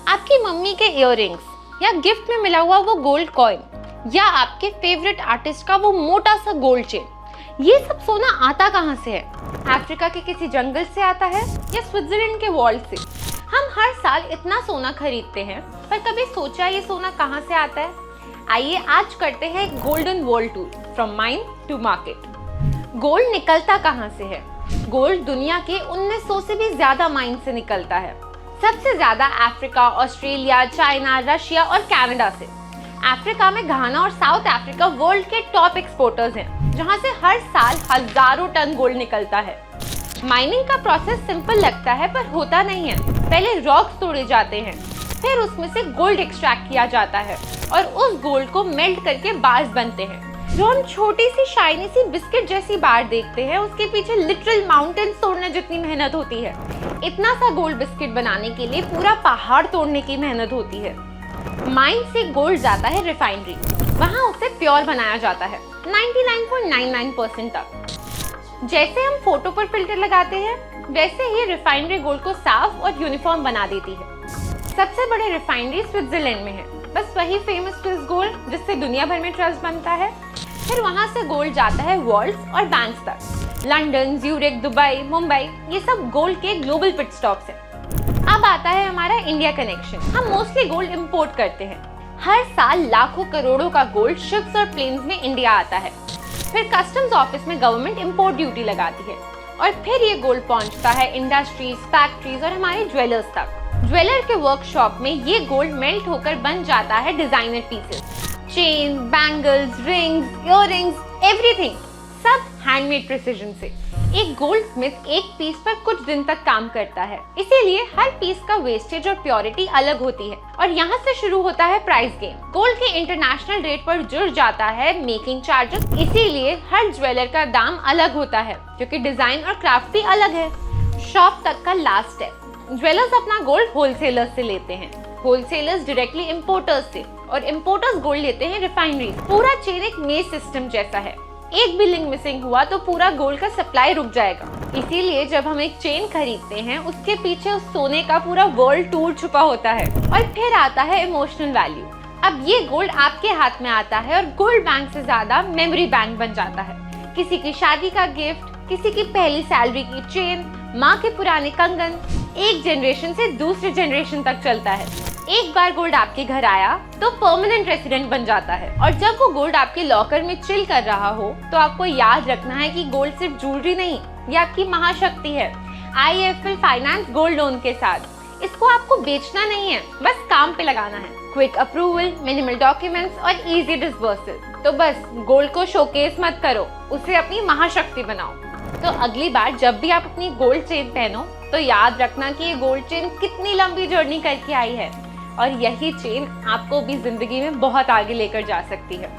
आपकी मम्मी के इयररिंग्स या गिफ्ट में मिला हुआ वो गोल्ड कॉइन या आपके फेवरेट आर्टिस्ट का वो मोटा सा गोल्ड चेन, ये सब सोना आता कहाँ से है? अफ्रीका के किसी जंगल से आता है या स्विट्जरलैंड के वॉल्ट से? हम हर साल इतना सोना खरीदते हैं, पर कभी सोचा ये सोना कहाँ से आता है? आइए आज करते हैं एक golden world tour from mine to market. Gold निकलता कहाँ से है? गोल्ड दुनिया के 1900 से भी ज्यादा माइन से निकलता है। सबसे ज्यादा अफ्रीका, ऑस्ट्रेलिया, चाइना, रशिया और कनाडा से। अफ्रीका में घाना और साउथ अफ्रीका वर्ल्ड के टॉप एक्सपोर्टर्स हैं, जहां से हर साल हजारों टन गोल्ड निकलता है। माइनिंग का प्रोसेस सिंपल लगता है पर होता नहीं है। पहले रॉक्स तोड़े जाते हैं, फिर उसमें से गोल्ड एक्सट्रैक्ट किया जाता है और उस गोल्ड को मेल्ट करके बार्स बनते हैं। जो हम छोटी सी शाइनी सी बिस्किट जैसी बार देखते हैं, उसके पीछे लिटरल माउंटेन्स तोड़ने जितनी मेहनत होती है। इतना सा गोल्ड बिस्किट बनाने के लिए पूरा पहाड़ तोड़ने की मेहनत होती है। माइन से गोल्ड जाता है रिफाइनरी, वहाँ उसे प्योर बनाया जाता है 99.99% तक। जैसे हम फोटो पर फिल्टर लगाते हैं, वैसे ही रिफाइनरी गोल्ड को साफ और यूनिफॉर्म बना देती है। सबसे बड़ी रिफाइनरी स्विट्जरलैंड में है, बस वही फेमस स्विस गोल्ड जिससे दुनिया भर में ट्रस्ट बनता है। फिर वहाँ से गोल्ड जाता है वर्ल्ड्स और बैंक्स तक। लंदन, ज्यूरिख, दुबई, मुंबई, ये सब गोल्ड के ग्लोबल पिट स्टॉप्स हैं। अब आता है हमारा इंडिया कनेक्शन। हम मोस्टली गोल्ड इंपोर्ट करते हैं। हर साल लाखों करोड़ों का गोल्ड शिप्स और प्लेन्स में इंडिया आता है। फिर कस्टम्स ऑफिस में गवर्नमेंट इंपोर्ट ड्यूटी लगाती है और फिर ये गोल्ड पहुंचता है इंडस्ट्रीज, फैक्ट्रीज और हमारे ज्वेलर्स तक। ज्वेलर के वर्कशॉप में ये गोल्ड मेल्ट होकर बन जाता है designer pieces, chain, bangles, rings, earrings, everything, सब हैंडमेड प्रिसीजन से। एक गोल्ड स्मिथ एक पीस पर कुछ दिन तक काम करता है, इसीलिए हर पीस का वेस्टेज और प्योरिटी अलग होती है और यहाँ से शुरू होता है प्राइस गेम। गोल्ड के इंटरनेशनल रेट पर जुड़ जाता है मेकिंग चार्जेस, इसीलिए हर ज्वेलर का दाम अलग होता है, क्योंकि डिजाइन और क्राफ्ट भी अलग है। शॉप तक का लास्ट स्टेप, ज्वेलर्स अपना गोल्ड होलसेलर्स से लेते हैं, होलसेलर्स डायरेक्टली इंपोर्टर्स से और इंपोर्टर्स गोल्ड लेते हैं रिफाइनरी। पूरा चेन एक मेज सिस्टम जैसा है। एक भी लिंक मिसिंग हुआ तो पूरा गोल्ड का सप्लाई रुक जाएगा। इसीलिए जब हम एक चेन खरीदते हैं, उसके पीछे उस सोने का पूरा वर्ल्ड टूर छुपा होता है। और फिर आता है इमोशनल वैल्यू। अब ये गोल्ड आपके हाथ में आता है और गोल्ड बैंक से ज्यादा मेमोरी बैंक बन जाता है। किसी की शादी का गिफ्ट, किसी की पहली सैलरी की चेन, माँ के पुराने कंगन, एक जनरेशन से दूसरे जनरेशन तक चलता है। एक बार गोल्ड आपके घर आया तो परमानेंट रेसिडेंट बन जाता है। और जब वो गोल्ड आपके लॉकर में चिल कर रहा हो, तो आपको याद रखना है कि गोल्ड सिर्फ ज्वेलरी नहीं, ये आपकी महाशक्ति है। IIFL फाइनेंस गोल्ड लोन के साथ इसको आपको बेचना नहीं है, बस काम पे लगाना है। क्विक अप्रूवल, मिनिमल डॉक्यूमेंट्स और इजी डिसबर्सल। तो बस गोल्ड को शोकेस मत करो, उसे अपनी महाशक्ति बनाओ। तो अगली बार जब भी आप अपनी गोल्ड चेन पहनो, तो याद रखना कि ये गोल्ड चेन कितनी लंबी जर्नी करके आई है और यही चेन आपको भी जिंदगी में बहुत आगे लेकर जा सकती है।